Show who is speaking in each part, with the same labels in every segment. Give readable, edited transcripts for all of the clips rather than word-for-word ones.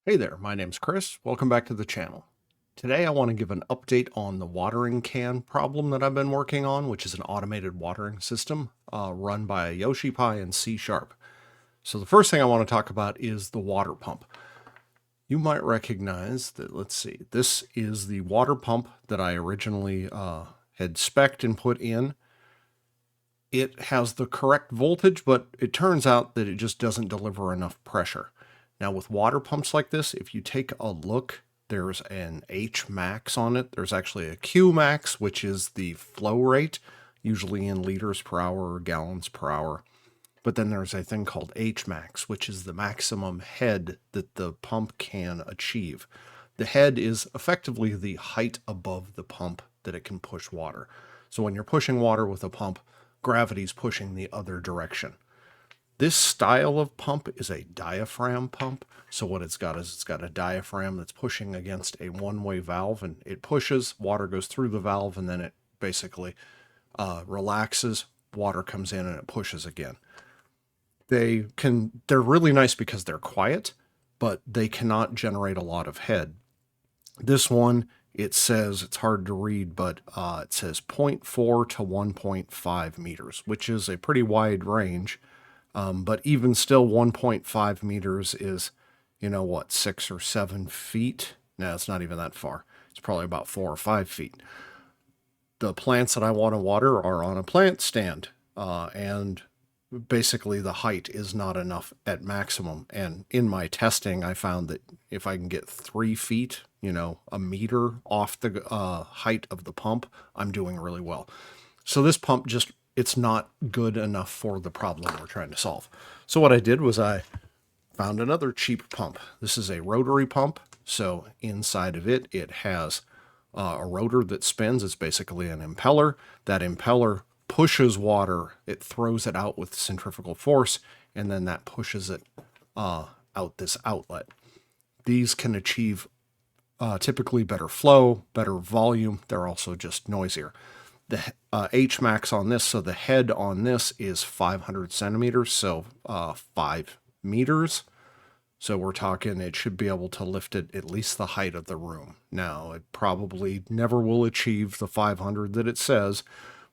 Speaker 1: Hey there, my name's Chris. Welcome back to the channel. Today I want to give an update on the watering can problem that I've been working on, which is an automated watering system run by YoshiPi and C#. So the first thing I want to talk about is the water pump. You might recognize that, let's see, this is the water pump that I originally had spec'd and put in. It has the correct voltage, but it turns out that it just doesn't deliver enough pressure. Now with water pumps like this, if you take a look, there's an H max on it. There's actually a Q max, which is the flow rate, usually in liters per hour or gallons per hour. But then there's a thing called H max, which is the maximum head that the pump can achieve. The head is effectively the height above the pump that it can push water. So when you're pushing water with a pump, gravity's pushing the other direction. This style of pump is a diaphragm pump. So what it's got is it's got a diaphragm that's pushing against a one-way valve, and it pushes, water goes through the valve, and then it basically relaxes, water comes in, and it pushes again. They're really nice because they're quiet, but they cannot generate a lot of head. This one, it says, it's hard to read, but it says 0.4 to 1.5 meters, which is a pretty wide range. But even still, 1.5 meters is, 6 or 7 feet? No, it's not even that far. It's probably about 4 or 5 feet. The plants that I want to water are on a plant stand, and basically the height is not enough at maximum. And in my testing, I found that if I can get 3 feet, a meter off the height of the pump, I'm doing really well. So this pump it's not good enough for the problem we're trying to solve. So what I did was I found another cheap pump. This is a rotary pump. So inside of it, it has a rotor that spins. It's basically an impeller. That impeller pushes water. It throws it out with centrifugal force, and then that pushes it out this outlet. These can achieve typically better flow, better volume. They're also just noisier. The H max on this, so the head on this is 500 centimeters, so 5 meters. So we're talking it should be able to lift it at least the height of the room. Now, it probably never will achieve the 500 that it says,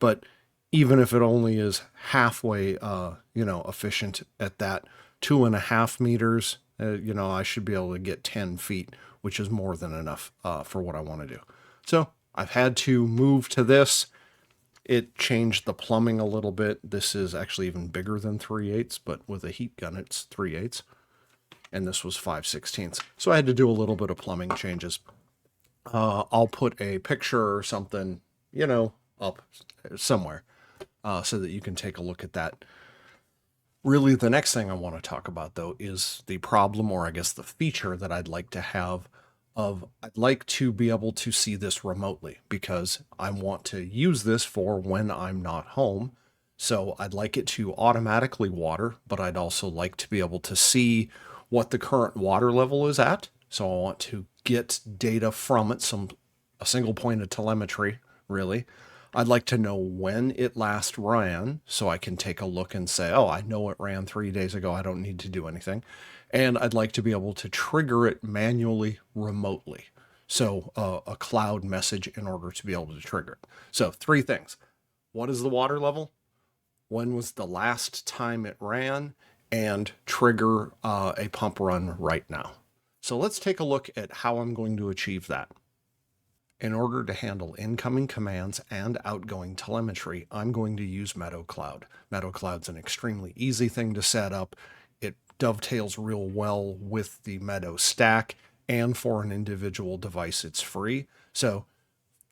Speaker 1: but even if it only is halfway, efficient at that 2.5 meters, I should be able to get 10 feet, which is more than enough for what I want to do. So I've had to move to this. It changed the plumbing a little bit. This is actually even bigger than 3/8, but with a heat gun, it's 3/8. And this was 5/16. So I had to do a little bit of plumbing changes. I'll put a picture or something, up somewhere so that you can take a look at that. Really, the next thing I want to talk about, though, is the problem, or I guess the feature that I'd like to have I'd like to be able to see this remotely because I want to use this for when I'm not home. So I'd like it to automatically water, but I'd also like to be able to see what the current water level is at. So I want to get data from it, a single point of telemetry, really. I'd like to know when it last ran so I can take a look and say, oh, I know it ran 3 days ago. I don't need to do anything. And I'd like to be able to trigger it manually remotely. So a cloud message in order to be able to trigger it. So 3 things. What is the water level? When was the last time it ran? And trigger a pump run right now. So let's take a look at how I'm going to achieve that. In order to handle incoming commands and outgoing telemetry, I'm going to use MeadowCloud. MeadowCloud's an extremely easy thing to set up. It dovetails real well with the Meadow stack, and for an individual device, it's free. So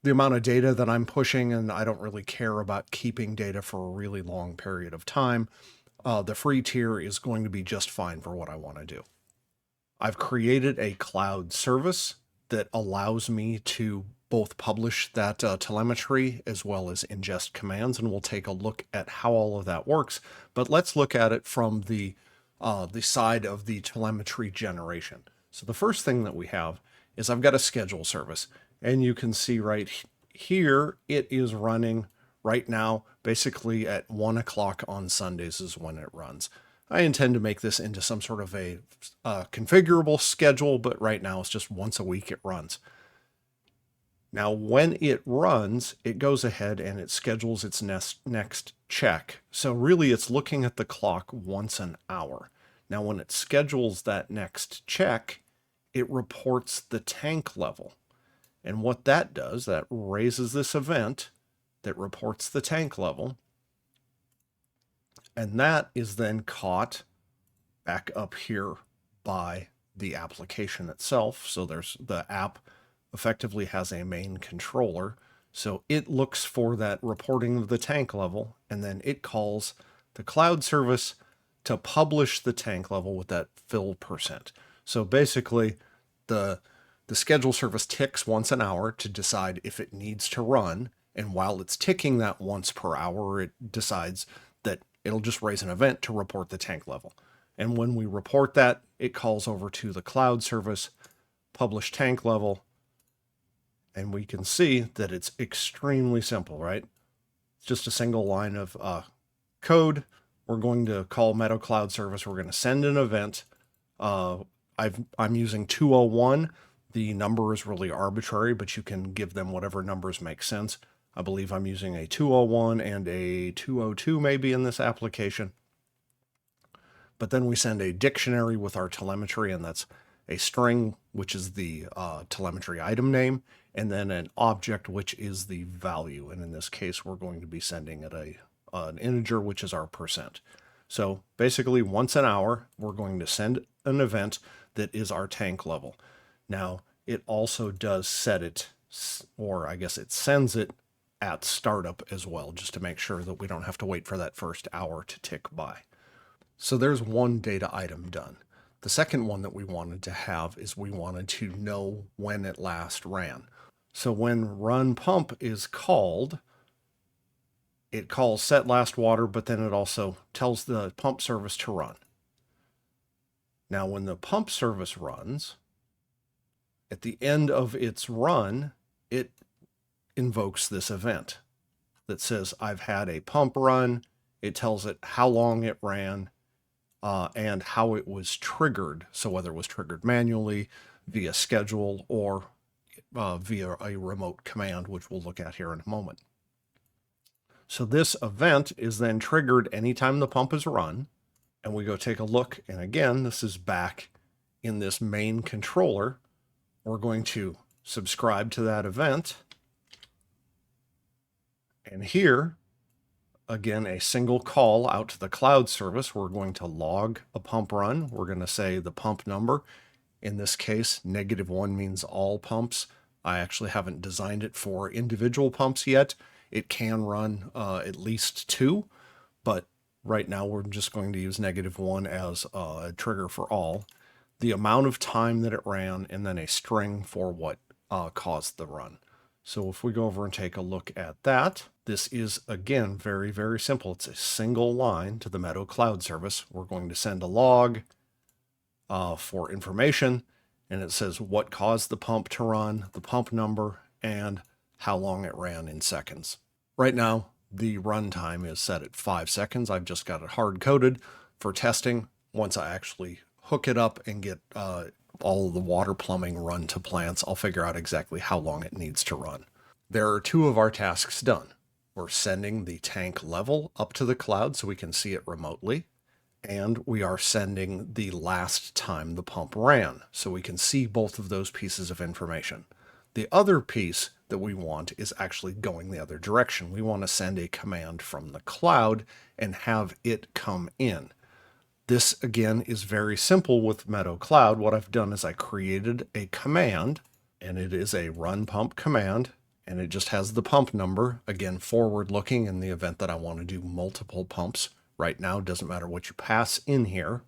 Speaker 1: the amount of data that I'm pushing, and I don't really care about keeping data for a really long period of time, the free tier is going to be just fine for what I want to do. I've created a cloud service that allows me to both publish that telemetry as well as ingest commands, and we'll take a look at how all of that works. But let's look at it from the side of the telemetry generation. So the first thing that we have is I've got a schedule service, and you can see right here it is running right now. Basically at 1 o'clock on Sundays is when it runs. I intend to make this into some sort of a configurable schedule, but right now it's just once a week it runs. Now, when it runs, it goes ahead and it schedules its next check. So really, it's looking at the clock once an hour. Now, when it schedules that next check, it reports the tank level. And what that does, that raises this event that reports the tank level. And that is then caught back up here by the application itself. So there's the app effectively has a main controller. So it looks for that reporting of the tank level, and then it calls the cloud service to publish the tank level with that fill percent. So basically, the schedule service ticks once an hour to decide if it needs to run. And while it's ticking that once per hour, it decides that it'll just raise an event to report the tank level. And when we report that, it calls over to the cloud service, publish tank level, and we can see that it's extremely simple, right? It's just a single line of code. We're going to call Meadow Cloud Service. We're going to send an event. I'm using 201. The number is really arbitrary, but you can give them whatever numbers make sense. I believe I'm using a 201 and a 202 maybe in this application. But then we send a dictionary with our telemetry, and that's a string, which is the telemetry item name, and then an object, which is the value. And in this case, we're going to be sending it an integer, which is our percent. So basically, once an hour, we're going to send an event that is our tank level. Now, it also does set it, or I guess it sends it at startup as well, just to make sure that we don't have to wait for that first hour to tick by. So there's one data item done. The second one that we wanted to have is we wanted to know when it last ran. So when run pump is called, it calls set last water, but then it also tells the pump service to run. Now, when the pump service runs, at the end of its run, it invokes this event that says, I've had a pump run. It tells it how long it ran, and how it was triggered. So whether it was triggered manually, via schedule, or via a remote command, which we'll look at here in a moment. So this event is then triggered anytime the pump is run. And we go take a look. And again, this is back in this main controller. We're going to subscribe to that event. And here, again, a single call out to the cloud service. We're going to log a pump run. We're going to say the pump number. In this case, -1 means all pumps. I actually haven't designed it for individual pumps yet. It can run at least 2, but right now we're just going to use -1 as a trigger for all. The amount of time that it ran, and then a string for what caused the run. So if we go over and take a look at that, this is, again, very, very simple. It's a single line to the Meadow Cloud Service. We're going to send a log for information, and it says what caused the pump to run, the pump number, and how long it ran in seconds. Right now, the runtime is set at 5 seconds. I've just got it hard-coded for testing. Once I actually hook it up and get all of the water plumbing run to plants, I'll figure out exactly how long it needs to run. There are 2 of our tasks done. We're sending the tank level up to the cloud so we can see it remotely, and we are sending the last time the pump ran so we can see both of those pieces of information. The other piece that we want is actually going the other direction. We want to send a command from the cloud and have it come in. This, again, is very simple with Meadow Cloud. What I've done is I created a command, and it is a run pump command, and it just has the pump number, again, forward-looking in the event that I want to do multiple pumps. Right now, it doesn't matter what you pass in here.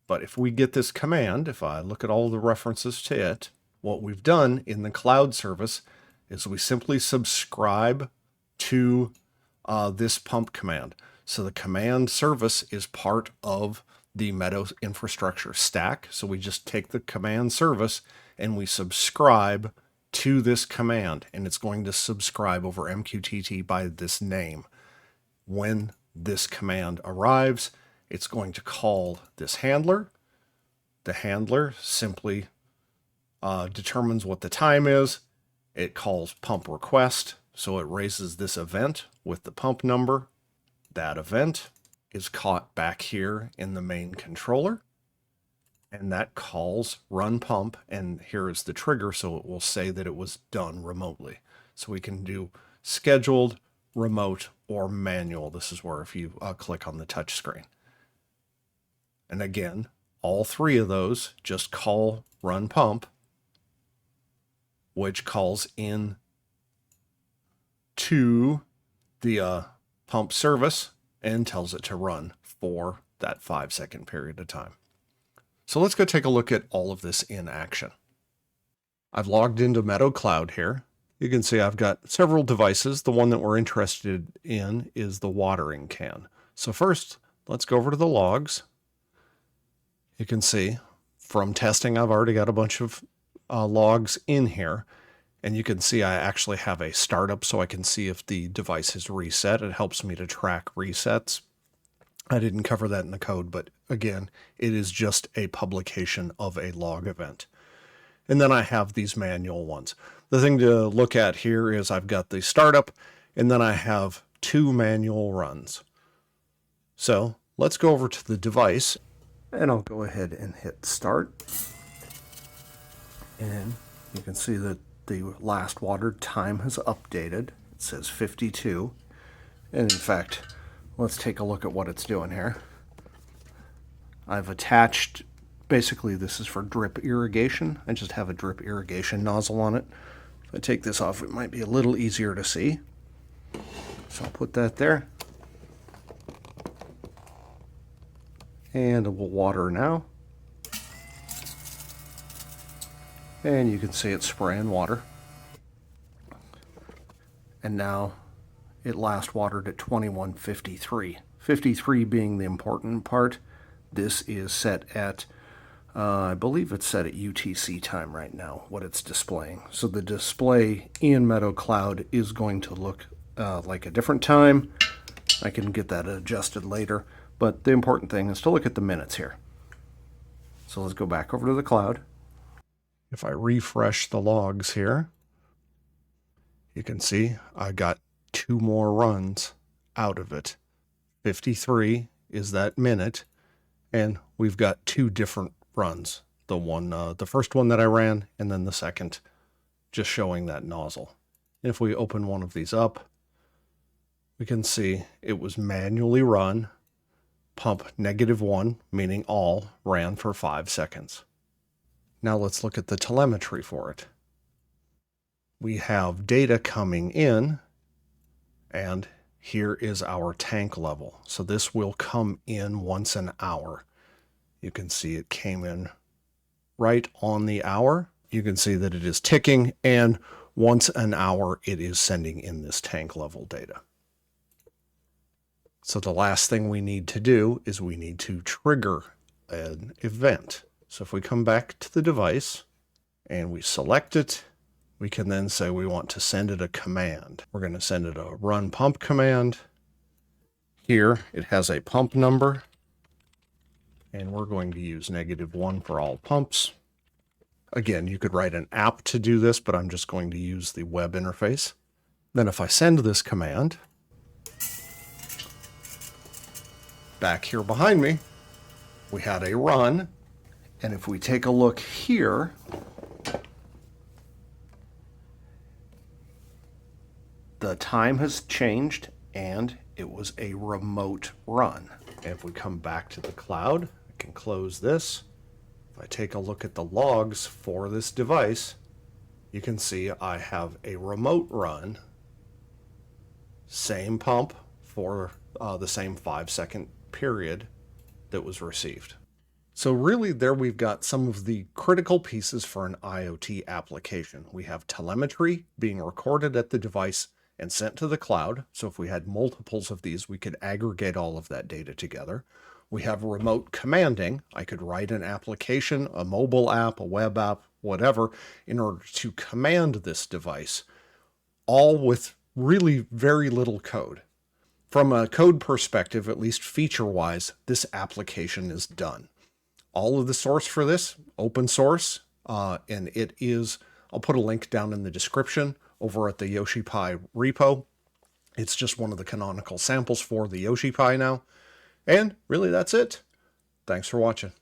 Speaker 1: But if we get this command, if I look at all the references to it, what we've done in the cloud service is we simply subscribe to this pump command. So the command service is part of the Meadow infrastructure stack. So we just take the command service and we subscribe to this command, and it's going to subscribe over MQTT by this name. When this command arrives, it's going to call this handler. The handler simply determines what the time is. It calls pump request, so it raises this event with the pump number. That event is caught back here in the main controller, and that calls run pump, and here is the trigger, so it will say that it was done remotely. So we can do scheduled, remote, or manual. This is where if you click on the touch screen. And again, all three of those just call run pump, which calls in to the pump service and tells it to run for that 5-second period of time. So let's go take a look at all of this in action. I've logged into Meadow Cloud here. You can see I've got several devices. The one that we're interested in is the watering can. So first, let's go over to the logs. You can see from testing, I've already got a bunch of logs in here. And you can see I actually have a startup, so I can see if the device is reset. It helps me to track resets. I didn't cover that in the code, but again, it is just a publication of a log event. And then I have these manual ones. The thing to look at here is I've got the startup, and then I have 2 manual runs. So let's go over to the device, and I'll go ahead and hit start. And you can see that the last watered time has updated. It says 52. And in fact, let's take a look at what it's doing here. I've attached, basically this is for drip irrigation. I just have a drip irrigation nozzle on it. If I take this off, it might be a little easier to see. So I'll put that there. And it will water now. And you can see it's spraying water. And now it last watered at 21:53. 53 being the important part. This is set at, I believe it's set at UTC time right now, what it's displaying. So the display in Meadow Cloud is going to look like a different time. I can get that adjusted later. But the important thing is to look at the minutes here. So let's go back over to the cloud. If I refresh the logs here, you can see I got 2 more runs out of it. 53 is that minute, and we've got 2 different runs. The first one that I ran, and then the second, just showing that nozzle. If we open one of these up, we can see it was manually run. Pump -1, meaning all, ran for 5 seconds. Now let's look at the telemetry for it. We have data coming in, and here is our tank level. So this will come in once an hour. You can see it came in right on the hour. You can see that it is ticking, and once an hour it is sending in this tank level data. So the last thing we need to do is we need to trigger an event. So if we come back to the device and we select it, we can then say we want to send it a command. We're going to send it a run pump command. Here it has a pump number, and we're going to use -1 for all pumps. Again, you could write an app to do this, but I'm just going to use the web interface. Then if I send this command, back here behind me, we had a run. And if we take a look here, the time has changed and it was a remote run. And if we come back to the cloud, I can close this. If I take a look at the logs for this device, you can see I have a remote run, same pump for the same 5-second period that was received. So really there we've got some of the critical pieces for an IoT application. We have telemetry being recorded at the device and sent to the cloud. So if we had multiples of these, we could aggregate all of that data together. We have remote commanding. I could write an application, a mobile app, a web app, whatever, in order to command this device, all with really very little code. From a code perspective, at least feature-wise, this application is done. All of the source for this, open source, and it is, I'll put a link down in the description over at the YoshiPi repo. It's just one of the canonical samples for the YoshiPi now. And really, that's it. Thanks for watching.